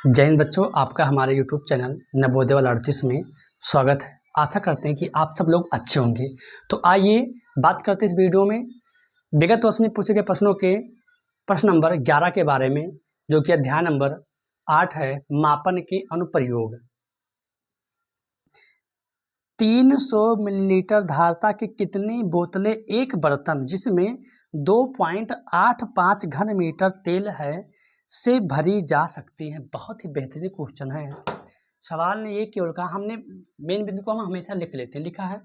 जय हिंद बच्चों, आपका हमारे YouTube चैनल नवोदय वाला 38 में स्वागत है। आशा करते हैं कि आप सब लोग अच्छे होंगे। तो आइए बात करते हैं इस वीडियो में विगत वर्ष में पूछे गए प्रश्नों के प्रश्न नंबर 11 के बारे में, जो कि अध्याय नंबर 8 है, मापन के अनुप्रयोग। 300 मिलीलीटर धारता की कितनी बोतलें एक बर्तन जिसमें 2.85 घन मीटर तेल है से भरी जा सकती हैं। बहुत ही बेहतरीन क्वेश्चन है। सवाल ने ये केवल कहा, हमने मेन बिंदु को हम हमेशा लिख लेते हैं। लिखा है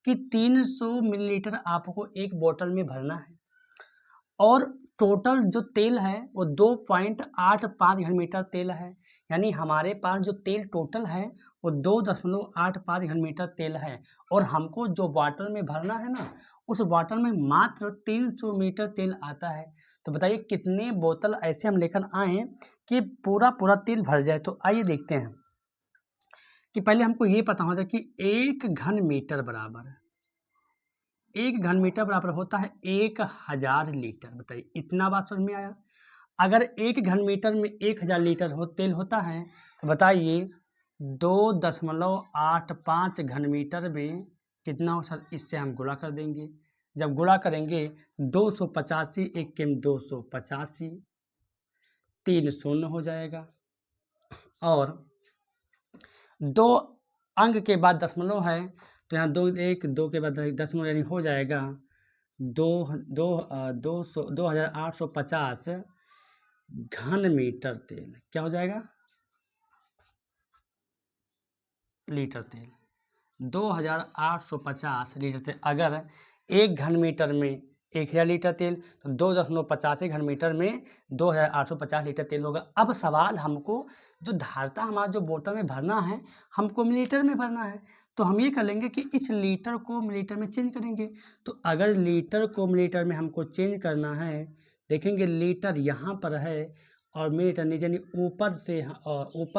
कि 300 मिलीलीटर आपको एक बोतल में भरना है और टोटल जो तेल है वो 2.85 घन मीटर तेल है। यानी हमारे पास जो तेल टोटल है वो 2.85 घन मीटर तेल है और हमको जो बॉटल में भरना है ना, उस बॉटल में मात्र 300 मीटर तेल आता है। तो बताइए कितने बोतल ऐसे हम लेकर आए कि पूरा तेल भर जाए। तो आइए देखते हैं कि पहले हमको ये पता हो जाए कि 1 घन मीटर बराबर होता है 1000 लीटर। बताइए इतना बात समझ में आया। अगर 1 घन मीटर में 1000 लीटर तेल होता है तो बताइए 2.85 घन मीटर में कितना हो सर। इससे हम गुणा कर देंगे। जब गुणा करेंगे 285 एक के 285, 3 शून्य हो जाएगा और 2 अंक के बाद दशमलव है तो यहाँ 2 के बाद दशमलव यानी हो जाएगा 2850 घन मीटर तेल। क्या हो जाएगा? लीटर तेल 2850 लीटर तेल। अगर 1 घन मीटर में 1000 लीटर तेल तो 2.85 घन मीटर में 2850 लीटर तेल होगा। अब सवाल हमको जो धारता हमारा जो बोतल में भरना है हमको मिलीलीटर में भरना है। तो हम ये कर लेंगे कि इस लीटर को मिलीलीटर में चेंज करेंगे। तो अगर लीटर को मिलीलीटर में हमको चेंज करना है, देखेंगे लीटर यहाँ पर है और मिलीलीटर नीचे, यानी ऊपर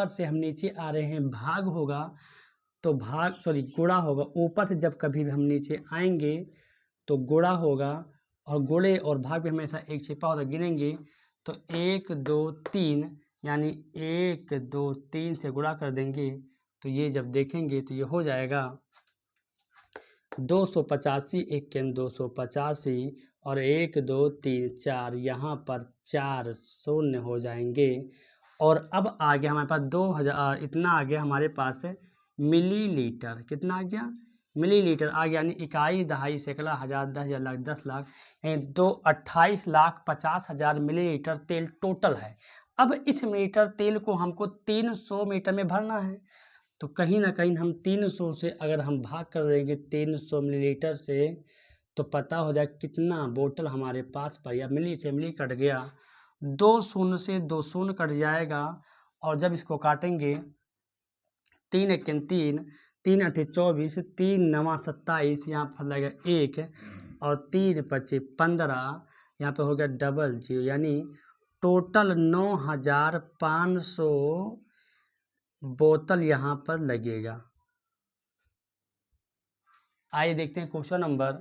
से हम नीचे आ रहे हैं, भाग होगा तो गुणा होगा। ऊपर से जब कभी भी हम नीचे आएंगे तो गुणा होगा और गुणे और भाग में हमेशा एक छिपा होता। गिनेंगे तो 1 2 3, यानी 1 2 3 से गुणा कर देंगे तो ये जब देखेंगे तो ये हो जाएगा 285 एक के 285 और 1 2 3 4, यहाँ पर 4 शून्य हो जाएंगे। और अब आ गया हमारे पास 2000, इतना आ गया हमारे पास मिलीलीटर। कितना आ गया? मिलीलीटर आ गया। यानी इकाई, दहाई, सैकड़ा, हजार, 10,000, लाख, 10 लाख, 28,50,000 मिलीलीटर तेल टोटल है। अब इस मिलीलीटर तेल को हमको 300 मीटर में भरना है। तो कहीं ना कहीं हम 300 से अगर हम भाग कर देंगे 300 मिलीलीटर से तो पता हो जाए कितना बोतल हमारे पास पर, या मिली से मिली कट गया, 2 शून्य से 2 शून्य कट जाएगा। और जब इसको काटेंगे 3 एक 3, 3 अठे 24, 3 नवा 27, यहाँ पर लगेगा 1 और 3 पचे 15, यहाँ पे हो गया 00, यानी टोटल 9500 बोतल यहाँ पर लगेगा। आइए देखते हैं क्वेश्चन नंबर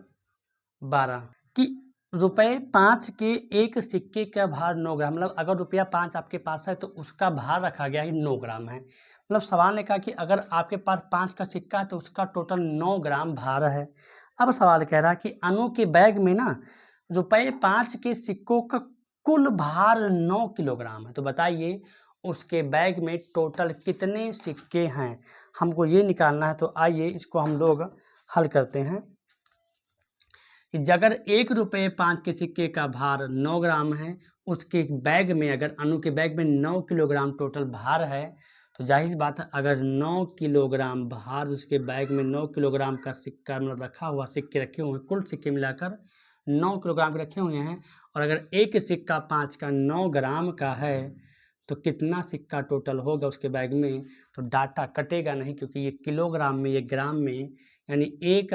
12 कि ₹5 के एक सिक्के का भार 9 ग्राम। मतलब अगर ₹5 आपके पास है तो उसका भार रखा गया है 9 ग्राम है। मतलब सवाल ने कहा कि अगर आपके पास 5 का सिक्का है तो उसका टोटल 9 ग्राम भार है। अब सवाल कह रहा है कि अनु के बैग में ना ₹5 के सिक्कों का कुल भार 9 किलोग्राम है। तो बताइए उसके बैग में टोटल कितने सिक्के हैं, हमको ये निकालना है। तो आइए इसको हम लोग हल करते हैं कि अगर ₹1 के सिक्के का भार 9 ग्राम है, उसके बैग में, अगर अनु के बैग में 9 किलोग्राम टोटल भार है, तो जाहिर सी बात है अगर 9 किलोग्राम भार उसके बैग में 9 किलोग्राम का सिक्का मतलब रखा हुआ, सिक्के रखे हुए हैं, कुल सिक्के मिलाकर 9 किलोग्राम के रखे हुए हैं, और अगर एक सिक्का 5 का 9 ग्राम का है तो कितना सिक्का टोटल होगा उसके बैग में। तो डाटा कटेगा नहीं क्योंकि ये किलोग्राम में, ये ग्राम में, यानी 1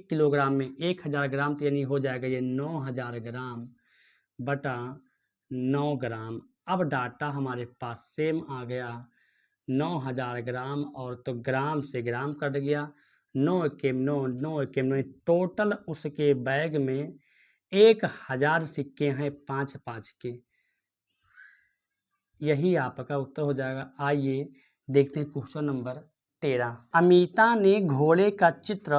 किलोग्राम में 1000 ग्राम, तो यानी हो जाएगा ये 9000 ग्राम बटा 9 ग्राम। अब डाटा हमारे पास सेम आ गया 9000 ग्राम, और तो ग्राम से ग्राम कट गया, 9 के 9, 9 के 9, टोटल उसके बैग में 1000 सिक्के हैं 5-5 के। यही आपका उत्तर हो जाएगा। आइए देखते हैं क्वेश्चन नंबर 13। अमिता ने घोड़े का चित्र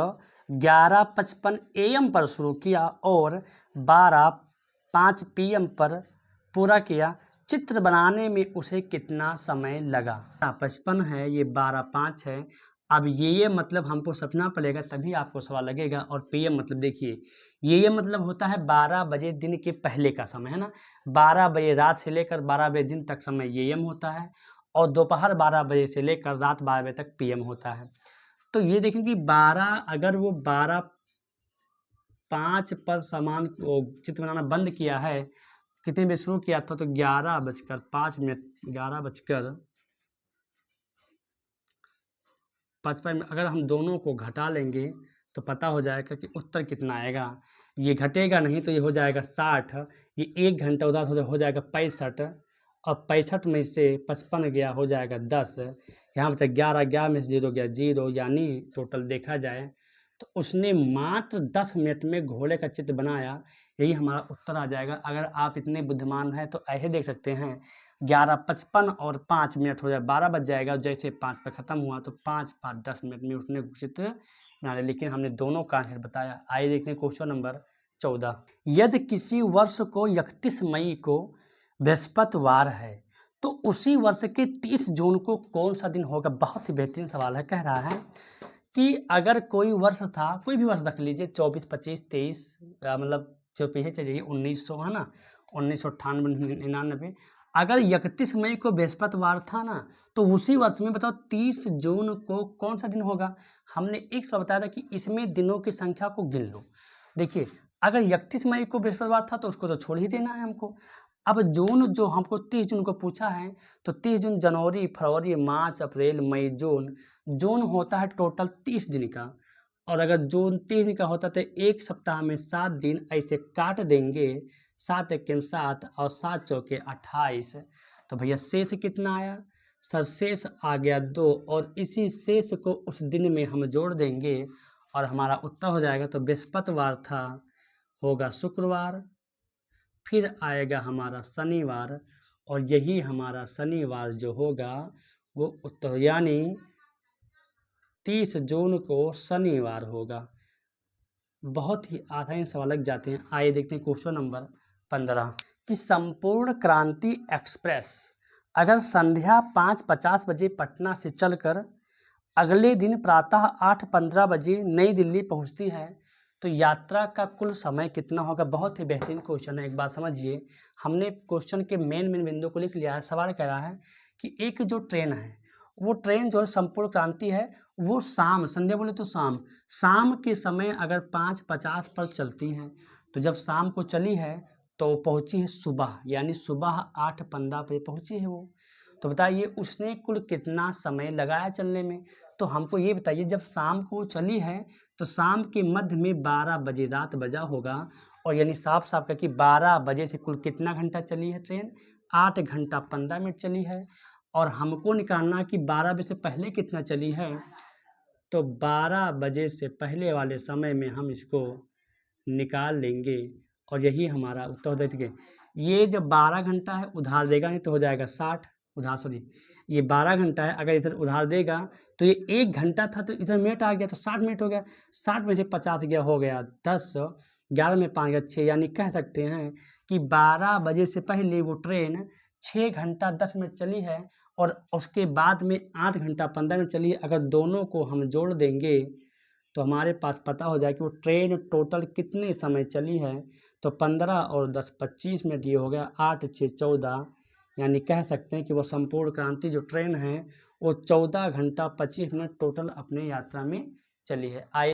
11:55 AM पर शुरू किया और 12:05 PM पर पूरा किया। चित्र बनाने में उसे कितना समय लगा? 55 है, ये 12:05 है। अब ये मतलब हमको समझना पड़ेगा, तभी आपको सवाल लगेगा। और PM मतलब देखिए, ये मतलब होता है 12 बजे दिन के पहले का समय, है ना। 12 बजे रात से लेकर 12 बजे दिन तक समय AM होता है, और दोपहर 12 बजे से लेकर रात 12 बजे तक PM होता है। तो ये देखें कि 12, अगर वो 12:05 पर सामान को चित्र बनाना बंद किया है, कितने बजे शुरू किया था, तो 11:05, 11:55। अगर हम दोनों को घटा लेंगे तो पता हो जाएगा कि उत्तर कितना आएगा। ये घटेगा नहीं तो ये हो जाएगा 60, ये 1 घंटा उधर हो जाएगा 65, और 65 में से 55 गया हो जाएगा 10, यहाँ पर 11, 11 में से 0 गया 0, यानी टोटल देखा जाए तो उसने मात्र 10 मिनट में घोड़े का चित्र बनाया। यही हमारा उत्तर आ जाएगा। अगर आप इतने बुद्धिमान हैं तो ऐसे देख सकते हैं, 11:55 और 5 मिनट हो जाए 12 बज जाएगा, और जैसे 5 पर ख़त्म हुआ तो 5 5 10 मिनट में उसने चित्र बना लिया। लेकिन हमने दोनों का आंसर बताया। आइए देखते हैं क्वेश्चन नंबर 14। यदि किसी वर्ष को 31 मई को बृहस्पतिवार है तो उसी वर्ष के 30 जून को कौन सा दिन होगा? बहुत ही बेहतरीन सवाल है। कह रहा है कि अगर कोई वर्ष था, कोई भी वर्ष रख लीजिए, 24, 25, 23, मतलब जो पीछे चलिए 1900, है ना, 1998, 99, अगर 31 मई को बृहस्पतिवार था ना, तो उसी वर्ष में बताओ 30 जून को कौन सा दिन होगा? हमने एक सौ बताया था कि इसमें दिनों की संख्या को गिन लो। देखिए, अगर 31 मई को बृहस्पतिवार था तो उसको तो छोड़ ही देना है हमको। अब जून जो हमको 30 जून को पूछा है, तो 30 जून जनवरी, फरवरी, मार्च, अप्रैल, मई, जून। जून होता है टोटल 30 दिन का, और अगर जून 30 दिन का होता तो एक सप्ताह में 7 दिन ऐसे काट देंगे, 7 एके 7 और 7 चौके 28। तो भैया शेष कितना आया? सर शेष आ गया 2, और इसी शेष को उस दिन में हम जोड़ देंगे और हमारा उत्तर हो जाएगा। तो बृहस्पतिवार था, होगा शुक्रवार, फिर आएगा हमारा शनिवार, और यही हमारा शनिवार जो होगा वो उत्तर, यानी 30 जून को शनिवार होगा। बहुत ही आसान सवाल लग जाते हैं। आइए देखते हैं क्वेश्चन नंबर 15 कि संपूर्ण क्रांति एक्सप्रेस अगर संध्या 5:50 बजे पटना से चलकर अगले दिन प्रातः 8:15 बजे नई दिल्ली पहुंचती है तो यात्रा का कुल समय कितना होगा? बहुत ही बेहतरीन क्वेश्चन है। एक बात समझिए, हमने क्वेश्चन के मेन बिंदु को लिख लिया है। सवाल कह रहा है कि एक जो ट्रेन है, वो ट्रेन जो है संपूर्ण क्रांति है, वो शाम, संध्या बोले तो शाम के समय अगर 5:50 पर चलती है, तो जब शाम को चली है तो पहुंची है सुबह, यानी सुबह 8:15 बजे पहुंची है वो। तो बताइए उसने कुल कितना समय लगाया चलने में? तो हमको ये बताइए, जब शाम को चली है तो शाम के मध्य में 12 बजे रात बजा होगा, और यानी साफ साफ का कि 12 बजे से कुल कितना घंटा चली है ट्रेन? 8 घंटा 15 मिनट चली है। और हमको निकालना कि 12 बजे से पहले कितना चली है, तो 12 बजे से पहले वाले समय में हम इसको निकाल लेंगे, और यही हमारा उत्तर हो जाएगा। ये जब 12 घंटा है उधार देगा नहीं तो हो जाएगा 60, उधार सॉरी, ये 12 घंटा है, अगर इधर उधार देगा तो ये 1 घंटा था तो इधर मिनट आ गया तो 60 मिनट हो गया, 60 में से 50 गया, हो गया 10, 11 में 5 गया 6, यानी कह सकते हैं कि 12 बजे से पहले वो ट्रेन 6 घंटा 10 मिनट चली है, और उसके बाद में 8 घंटा 15 मिनट चली है। अगर दोनों को हम जोड़ देंगे तो हमारे पास पता हो जाए कि वो ट्रेन टोटल कितने समय चली है। तो 15 और 10 25 मिनट, ये हो गया 8 6 14, यानी कह सकते हैं कि वो संपूर्ण क्रांति जो ट्रेन है वो 14 घंटा 25 मिनट टोटल अपने यात्रा में चली है। आइए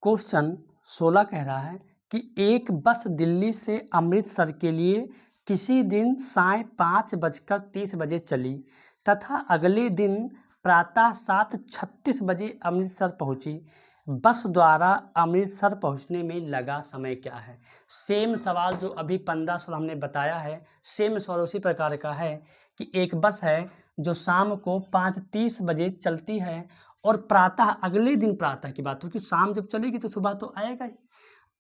क्वेश्चन 16 कह रहा है कि एक बस दिल्ली से अमृतसर के लिए किसी दिन साय 5:30 बजे चली तथा अगले दिन प्रातः 7:36 बजे अमृतसर पहुंची। बस द्वारा अमृतसर पहुंचने में लगा समय क्या है? सेम सवाल जो अभी 15 हमने बताया है, सेम सवाल उसी प्रकार का है कि एक बस है जो शाम को 5:30 बजे चलती है, और प्रातः, अगले दिन प्रातः की बात हो कि शाम जब चलेगी तो सुबह तो आएगा ही,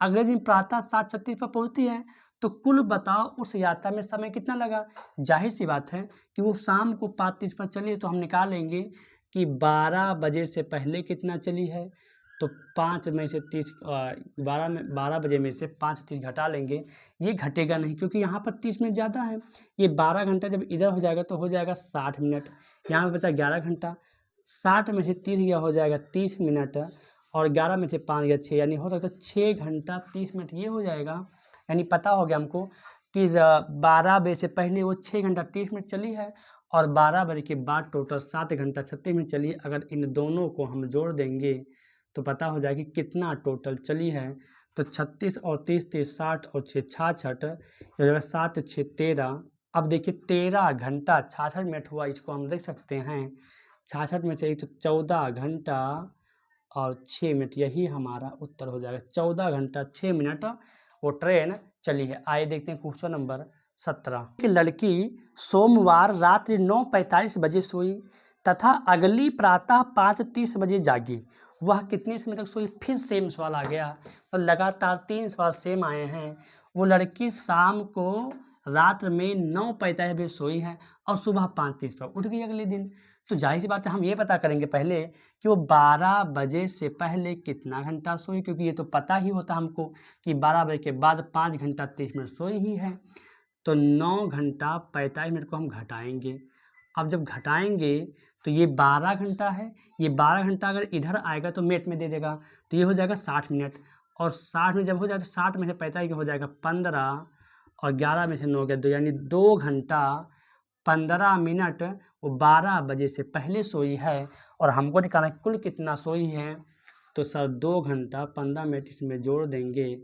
अगले दिन प्रातः 7:36 पर पहुंचती है, तो कुल बताओ उस यात्रा में समय कितना लगा। जाहिर सी बात है कि वो शाम को 5:30 पर चली, तो हम निकालेंगे कि 12 बजे से पहले कितना चली है। तो 5 में से 30 12 बजे में से 5:30 घटा लेंगे, ये घटेगा नहीं क्योंकि यहाँ पर 30 मिनट ज़्यादा है। ये 12 घंटा जब इधर हो जाएगा तो हो जाएगा 60 मिनट, यहाँ पर बचा 11 घंटा। 60 में से 30 गया हो जाएगा 30 मिनट, और 11 में से 5 गया 6, यानी हो सकता है 6 घंटा 30 मिनट ये हो जाएगा। यानी पता हो गया हमको कि 12 बजे से पहले वो 6 घंटा 30 मिनट चली है, और 12 बजे के बाद टोटल 7 घंटा 36 मिनट चली है। अगर इन दोनों को हम जोड़ देंगे तो पता हो जाएगा कि कितना टोटल चली है। तो 36 और 30 30 60 और 6 66, ये हो जाएगा 7 6 13। अब देखिए 13 घंटा 66 मिनट हुआ, इसको हम देख सकते हैं 66 में से तो 14 घंटा और 6 मिनट, यही हमारा उत्तर हो जाएगा। 14 घंटा 6 मिनट वो ट्रेन चली है। आइए देखते हैं क्वेश्चन नंबर 17। कि लड़की सोमवार रात्रि 9:45 बजे सोई तथा अगली प्रातः 5:30 बजे जागी, वह कितने समय तक सोई। फिर सेम सवाल आ गया, तो लगातार 3 सवाल सेम आए हैं। वो लड़की शाम को रात में 9:45 बजे सोई है और सुबह 5:30 पर उठ गई अगले दिन। तो जाहिर सी बात है हम ये पता करेंगे पहले कि वो 12 बजे से पहले कितना घंटा सोई, क्योंकि ये तो पता ही होता हमको कि 12 बजे के बाद 5 घंटा 30 मिनट सोई ही है। तो 9 घंटा 45 मिनट को हम घटाएंगे। अब जब घटाएंगे तो ये 12 घंटा है, ये 12 घंटा अगर इधर आएगा तो मिनट में दे देगा, तो ये हो जाएगा 60 मिनट। और 60 में जब हो जाए तो 60 में से 45 हो जाएगा 15, और 11 में से 9 गया 2, यानी 2 घंटा 15 मिनट वो 12 बजे से पहले सोई है। और हमको निकालना है कुल कितना सोई है। तो सर 2 घंटा 15 मिनट इसमें जोड़ देंगे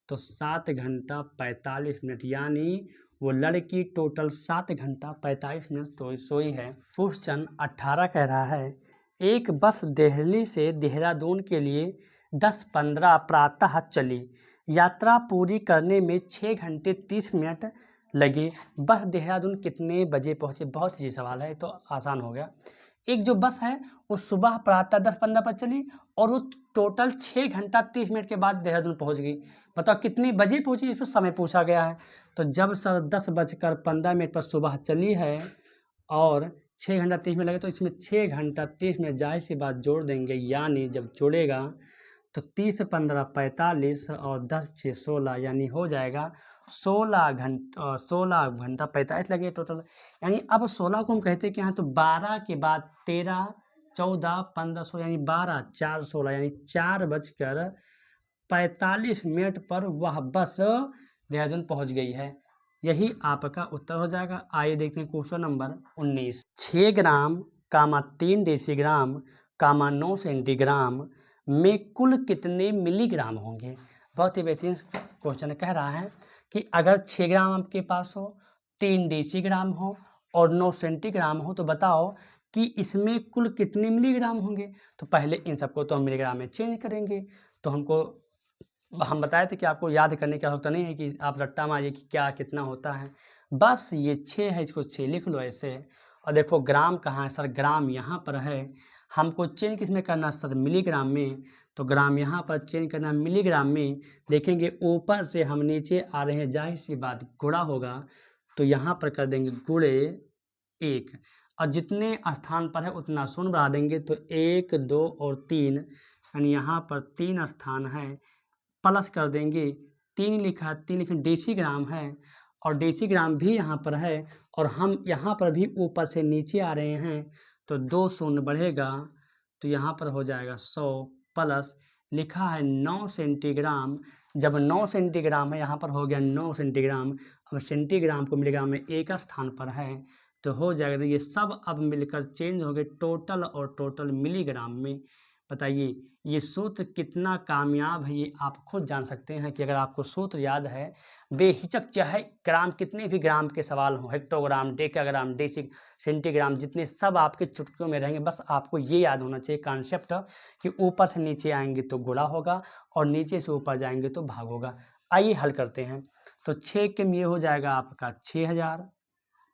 तो 7 घंटा 45 मिनट, यानी वो लड़की टोटल 7 घंटा 45 मिनट सोई है। क्वेश्चन 18 कह रहा है, एक बस दिल्ली से देहरादून के लिए 10:15 प्रातः चली, यात्रा पूरी करने में 6 घंटे 30 मिनट लगे, बस देहरादून कितने बजे पहुँचे। बहुत ही सवाल है, तो आसान हो गया। एक जो बस है वो सुबह प्रातः 10:15 पर चली और वो टोटल 6 घंटा 30 मिनट के बाद देहरादून पहुंच गई। बताओ कितने बजे पहुंची, इस पर समय पूछा गया है। तो जब सर 10:15 पर सुबह चली है और 6 घंटा 30 मिनट लगे, तो इसमें 6 घंटा 30 मिनट जाहिर सी बात जोड़ देंगे, यानी जब जोड़ेगा तो 30 15 45 और 10 6 16, यानी हो जाएगा 16 घंटा 45 लगे टोटल। यानी अब 16 को हम कहते हैं कि यहाँ तो 12 के बाद 13 14 15 16, यानी 12 4 16, यानी 4:45 पर वह बस देहरादून पहुँच गई है। यही आपका उत्तर हो जाएगा। आइए देखते हैं क्वेश्चन नंबर 19। 6 ग्राम 3 डेसीग्राम 9 सेंटीग्राम में कुल कितने मिलीग्राम होंगे। बहुत ही बेहतरीन क्वेश्चन कह रहा है कि अगर 6 ग्राम आपके पास हो, 3 डेसीग्राम हो और 9 सेंटीग्राम हो, तो बताओ कि इसमें कुल कितने मिलीग्राम होंगे। तो पहले इन सबको तो हम मिलीग्राम में चेंज करेंगे। तो हम बताए थे कि आपको याद करने की आवश्यकता नहीं है कि आप रट्टा मारिए कि क्या कितना होता है, बस ये 6 है, इसको 6 लिख लो ऐसे। और देखो ग्राम कहाँ है सर, ग्राम यहाँ पर है, हमको चेंज किस में करना सर, मिलीग्राम में। तो ग्राम यहाँ पर चेंज करना मिलीग्राम में। देखेंगे ऊपर से हम नीचे आ रहे हैं, जाहिर सी बात गुणा होगा, तो यहाँ पर कर देंगे गुणे 1, और जितने स्थान पर है उतना शून्य बढ़ा देंगे, तो 1 2 और 3, यानी यहाँ पर 3 स्थान है, प्लस कर देंगे 3 लिखा, 3 लिखे डेसीग्राम है, और डेसीग्राम भी यहाँ पर है, और हम यहाँ पर भी ऊपर से नीचे आ रहे हैं, तो 2 शून्य बढ़ेगा, तो यहाँ पर हो जाएगा 100 प्लस लिखा है 9 सेंटीग्राम। जब 9 सेंटीग्राम है, यहाँ पर हो गया 9 सेंटीग्राम। अब सेंटीग्राम को मिलीग्राम में एक स्थान पर है, तो हो जाएगा, तो ये सब अब मिलकर चेंज हो गए टोटल और टोटल मिलीग्राम में। बताइए ये सूत्र कितना कामयाब है, ये आप खुद जान सकते हैं कि अगर आपको सूत्र याद है, बेहिचक चाहे ग्राम कितने भी ग्राम के सवाल हों, हेक्टोग्राम डेकाग्राम डेसी सेंटीग्राम, जितने सब आपके चुटकियों में रहेंगे, बस आपको ये याद होना चाहिए कॉन्सेप्ट कि ऊपर से नीचे आएंगे तो गुणा होगा और नीचे से ऊपर जाएंगे तो भाग होगा। आइए हल करते हैं। तो 6 किम ये हो जाएगा आपका 6000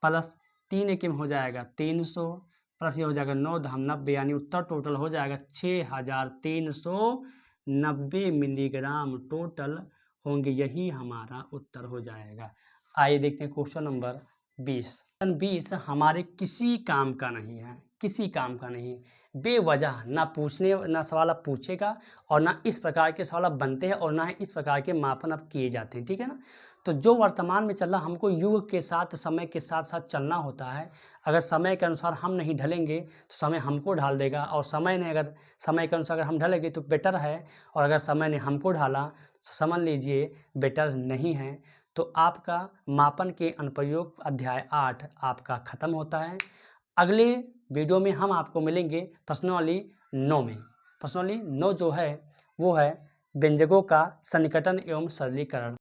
प्लस 3 किम हो जाएगा 300 प्लस ये हो जाएगा 9 धाम 90, यानी उत्तर टोटल हो जाएगा 6390 मिलीग्राम टोटल होंगे, यही हमारा उत्तर हो जाएगा। आइए देखते हैं क्वेश्चन नंबर 20। क्वेश्चन 20 हमारे किसी काम का नहीं है, किसी काम का नहीं, बेवजह ना पूछने, ना सवाल आप पूछेगा और ना इस प्रकार के सवाल अब बनते हैं और ना ही इस प्रकार के मापन अब किए जाते हैं, ठीक है ना। तो जो वर्तमान में चल रहा, हमको युग के साथ, समय के साथ साथ चलना होता है। अगर समय के अनुसार हम नहीं ढलेंगे तो समय हमको ढाल देगा, और समय ने अगर समय के अनुसार अगर हम ढलेंगे तो बेटर है, और अगर समय ने हमको ढाला तो समझ लीजिए बेटर नहीं है। तो आपका मापन के अनुप्रयोग अध्याय 8 आपका ख़त्म होता है। अगले वीडियो में हम आपको मिलेंगे प्रश्नावली 9 में। प्रश्नावली 9 जो है वो है व्यंजकों का सन्निकटन एवं सरलीकरण।